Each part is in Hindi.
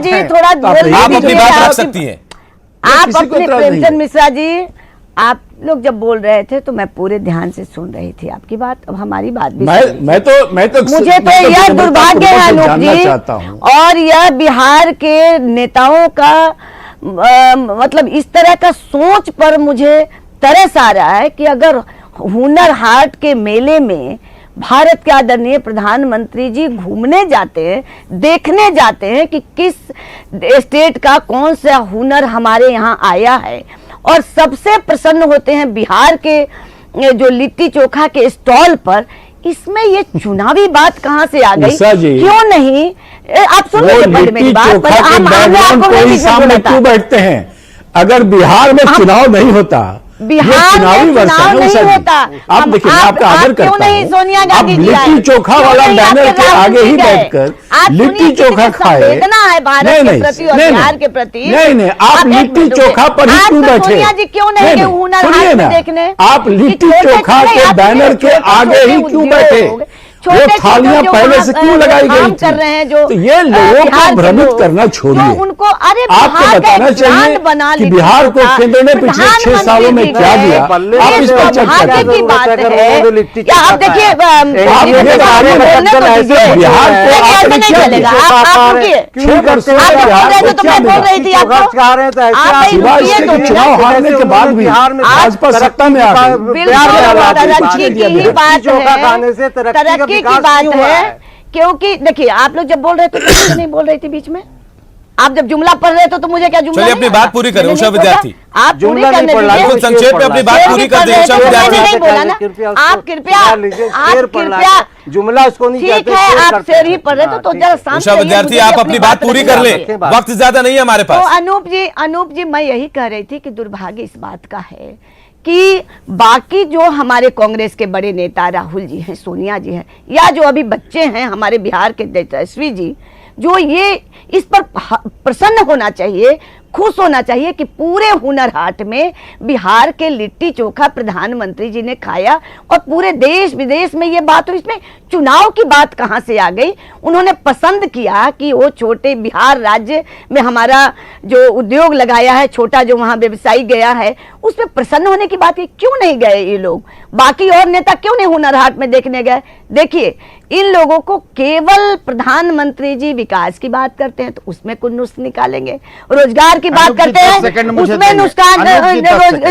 जी थोड़ा आप अपनी बात रख सकती हैं। आप अपने प्रेमचंद मिश्रा जी, आप लोग जब बोल रहे थे तो मैं पूरे ध्यान से सुन रही थी आपकी बात। अब हमारी बात भी मैं तो मुझे तो यह दुर्भाग्य है अनूप जी, और यह बिहार के नेताओं का मतलब इस तरह का सोच पर मुझे तरस आ रहा है कि अगर हुनर हाट के मेले में भारत के आदरणीय प्रधानमंत्री जी घूमने जाते हैं, देखने जाते हैं कि किस स्टेट का कौन सा हुनर हमारे यहाँ आया है, और सबसे प्रसन्न होते हैं बिहार के जो लिट्टी चोखा के स्टॉल पर, इसमें ये चुनावी बात कहाँ से आ गई? क्यों नहीं आप सुन लीजिए पहले मेरी बात, कोई सामने क्यों बैठते हैं? अगर बिहार में चुनाव नहीं होता, बिहार में चुनाव नहीं होता, आप देखिए मैं आपका आदर करता हूं, सोनिया गांधी जी लिट्टी चोखा वाला बैनर के आगे ही बैठकर लिट्टी चोखा खाए। है भारत के प्रति और बिहार के प्रति। नहीं, आप लिट्टी चोखा पर ही क्यों बैठे? सोनिया जी क्यों नहीं हुनर हाट में देखने? आप लिट्टी चोखा के बैनर के आगे ही क्यों बैठे? वो थालियां पहले से क्यों लगाई गई कर रहे हैं जो, तो ये लोगों को भ्रमित करना छोड़िए। उनको अरे आपको बताना चाहिए कि बिहार को केंद्र ने पिछले 6 सालों में क्या दिया। आप इस पर चर्चा करें। की बात है क्या? आप देखिए बिहार को नहीं चलेगा। चुनाव हारने के बाद भी भाजपा सत्ता में आ गई। तरक्की की बात है, क्योंकि देखिए आप लोग जब बोल रहे थे तो नहीं बोल रही थी बीच में, आप जब जुमला पढ़ रहे थे तो मुझे क्या जुमला? चलिए अपनी बात पूरी करें उषा विद्यार्थी, आप जुमला नहीं पढ़ रहे थे, संक्षेप में अपनी बात पूरी कर दें उषा विद्यार्थी। नहीं बोला ना, आप कृपया जुमला उसको नहीं ठीक है, आप शेर ही पढ़ रहे थे तो जरा शांत उषा विद्यार्थी आप अपनी बात पूरी कर ले, वक्त ज्यादा नहीं है हमारे पास। तो अनूप जी मैं यही कह रही थी कि दुर्भाग्य इस बात का है कि बाकी जो हमारे कांग्रेस के बड़े नेता राहुल जी हैं, सोनिया जी हैं, या जो अभी बच्चे हैं हमारे बिहार के तेजस्वी जी, जो ये इस पर प्रसन्न होना चाहिए, खुश होना चाहिए कि पूरे हुनर हाट में बिहार के लिट्टी चोखा प्रधानमंत्री जी ने खाया, और पूरे देश विदेश में ये बात, और इसमें चुनाव की बात कहां से आ गई? उन्होंने पसंद किया कि वो छोटे बिहार राज्य में हमारा जो उद्योग लगाया है, छोटा जो वहां व्यवसायी गया है, उसमें प्रसन्न होने की बात है। क्यों नहीं गए ये लोग? बाकी और नेता क्यों नहीं हुनर हाट में देखने गए? देखिए इन लोगों को केवल प्रधानमंत्री जी विकास की बात करते हैं तो उसमें कुछ नुस्ख निकालेंगे, रोजगार की बात करते हैं उसमें नुस्खान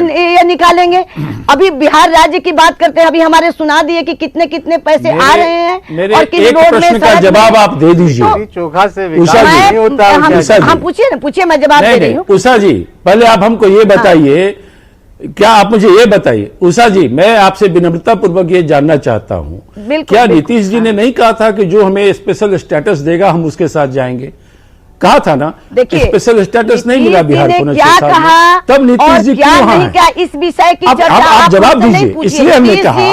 ये निकालेंगे, अभी बिहार राज्य की बात करते हैं, अभी हमारे सुना दिए कि कितने कितने पैसे आ रहे हैं और किस रोड में का जवाब आप दे दीजिए। चोखा से हम पूछिए मैं जवाब दे रही हूँ। उषा जी पहले आप हमको ये बताइए, क्या आप मुझे ये बताइए उषा जी, मैं आपसे विनम्रता पूर्वक ये जानना चाहता हूं, क्या नीतीश जी ने नहीं कहा था कि जो हमें स्पेशल स्टेटस देगा हम उसके साथ जाएंगे? कहा था ना, स्पेशल स्टेटस नहीं मिला बिहार को, क्या कहा? तब नीतीश जी क्यों नहीं क्या इस विषय की चर्चा आप जवाब दीजिए। इसलिए हमने कहा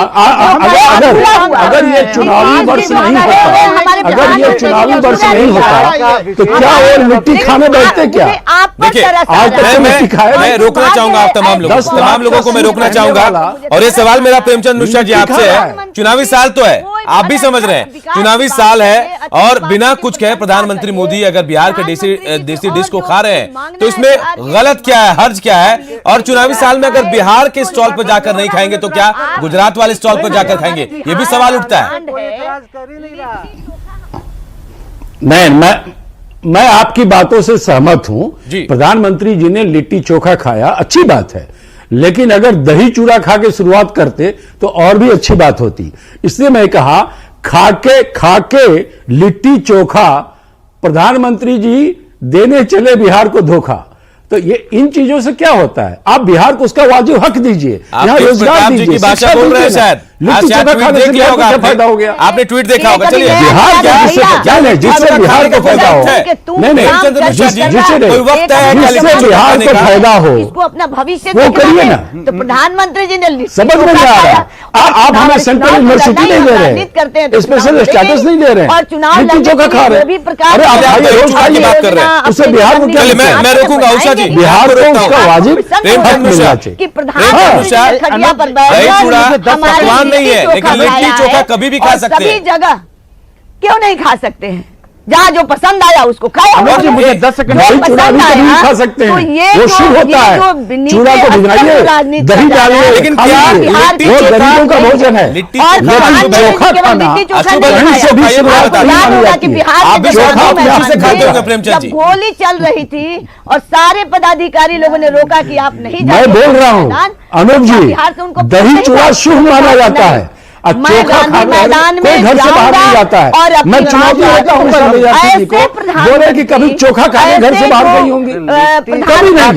अगर ये चुनावी वर्ष नहीं होता, अगर ये चुनावी वर्ष नहीं होता तो क्या और मिट्टी खाने बैठते क्या? देखिए मैं रोकना चाहूंगा आप तमाम लोगों को मैं रोकना चाहूंगा, और ये सवाल मेरा प्रेमचंद मिश्रा जी आपसे है। चुनावी साल तो है, आप भी समझ रहे हैं चुनावी साल है, और बिना कुछ कहे प्रधानमंत्री मोदी अगर बिहार के देसी डिश को खा रहे हैं तो इसमें गलत क्या है, हर्ज क्या है? और चुनावी साल में अगर बिहार के स्टॉल पर जाकर नहीं खाएंगे तो क्या गुजरात वाले स्टॉल पर जाकर खाएंगे? ये भी सवाल उठता है। नहीं, मैं आपकी बातों से सहमत हूं। प्रधानमंत्री जी ने लिट्टी चोखा खाया, अच्छी बात है, लेकिन अगर दही चूड़ा खा के शुरुआत करते तो और भी अच्छी बात होती। इसलिए मैं कहा खाके लिट्टी चोखा प्रधानमंत्री जी देने चले बिहार को धोखा, तो ये इन चीजों से क्या होता है? आप बिहार को उसका वाजिब हक दीजिए, यहाँ रोजगार दीजिए, भाषा बोल रहे हैं शायद फायदा हो गया। आपने ट्वीट देखा होगा। चलिए बिहार जिससे बिहार को फायदा हो, नहीं जिससे बिहार को फायदा हो इसको अपना भविष्य वो करिए ना। तो प्रधानमंत्री जी ने समझ में नहीं आ रहा, आप हमें सेंट्रल यूनिवर्सिटी नहीं दे रहे, स्पेशल स्टेटस नहीं दे रहे, और चुनाव लिट्टी चोखा खा रहे हैं। अरे आप रोज खाइए, बात कर रहे हैं, उससे बिहार को क्या? मैं रोकूंगा उषा जी, बिहार को उसका वाजिब हक मिलना चाहिए। पकवान नहीं है, लेकिन लिट्टी चोखा कभी भी खा सकते हैं। सभी जगह क्यों नहीं खा सकते हैं? जहाँ जो पसंद आया उसको खाया। अमर जी, मुझे 10 सेकंड, दही चूड़ा भी कभी भी खा सकते तो हैं, ये वो जो- शुभ होता ये है। जो चूड़ा को भिगाइए, राजनीति दही कर रहा डालिए, है। लेकिन खा क्या लीजिए। बिहार के वो चोखा गरीबों का भोजन है। लिट्टी और चोखा प्रधानमंत्री चोखा केवल खाना लिट्टी चोखा अशुभ नहीं रही खाया। से भी शुरुआत आपको याद नहीं होगा आती कि है। बिहार आप के भी जो चोखा गांव अपने हाथ से में खाते थे, होंगे प्रेमचंद जी। जब गोली चल रही थी और सारे पदाधिकारी लोगों ने रोका कि आप नहीं मैं जाइए बोल रहा हूँ मैदान, अनूप तो जी, बिहार से उनको दही नहीं चूड़ा था। शुभ माना जाता है। अब मैं चोखा गांधी खाकर मैदान कोई में घर से बाहर नहीं जाऊंगा जाता है। और अपनी मैं चुनौती आवाज देता हूँ उठाऊंगा। समझदार जी को, ऐसे बोले कि कभी चोखा खाने घर से बाहर गई होंगी, कभी नहीं।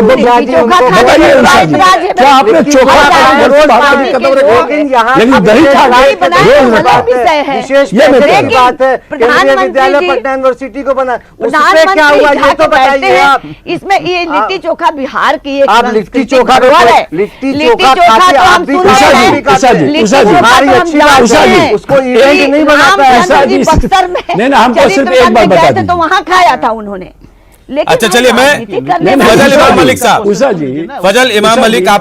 बताइए उषा जी, क्या आपने चोखा खाने घर से बाहर कभी कदम रखा? लेकिन दही खा के रोज रखा। विशेष ये मैं कह रहा हूं। बात है, केंद्रीय विद्यालय पटना यूनिवर्सिटी को बना, उससे क्या हुआ ये तो बताइए आप। इसमें ये लिट्टी चोखा बिहार की एक आप लिट्टी सांस्कृतिक चोखा धरोहर है। लिट्टी लिट्टी चोखा चोखा खाते तो हम आप भी सुन उषा रहे जी, हैं। उषा जी, लिट्टी उषा जी, चोखा हमारी तो हम अच्छी बात उषा जानते जी, हैं। उसको इवेंट कि नहीं बनाता है। उषा जी, बक्सर में नहीं ना, हमको सिर्फ एक बात बता गए थे दीजिए। तो वहां खाया था उन्होंने। लेकिन अच्छा, चलिए, मैं राजनीति करने नहीं, वाले फजल उषा इमाम जी, मलिक साहब, उषा जी, फजल इमाम उषा मलिक जी, आप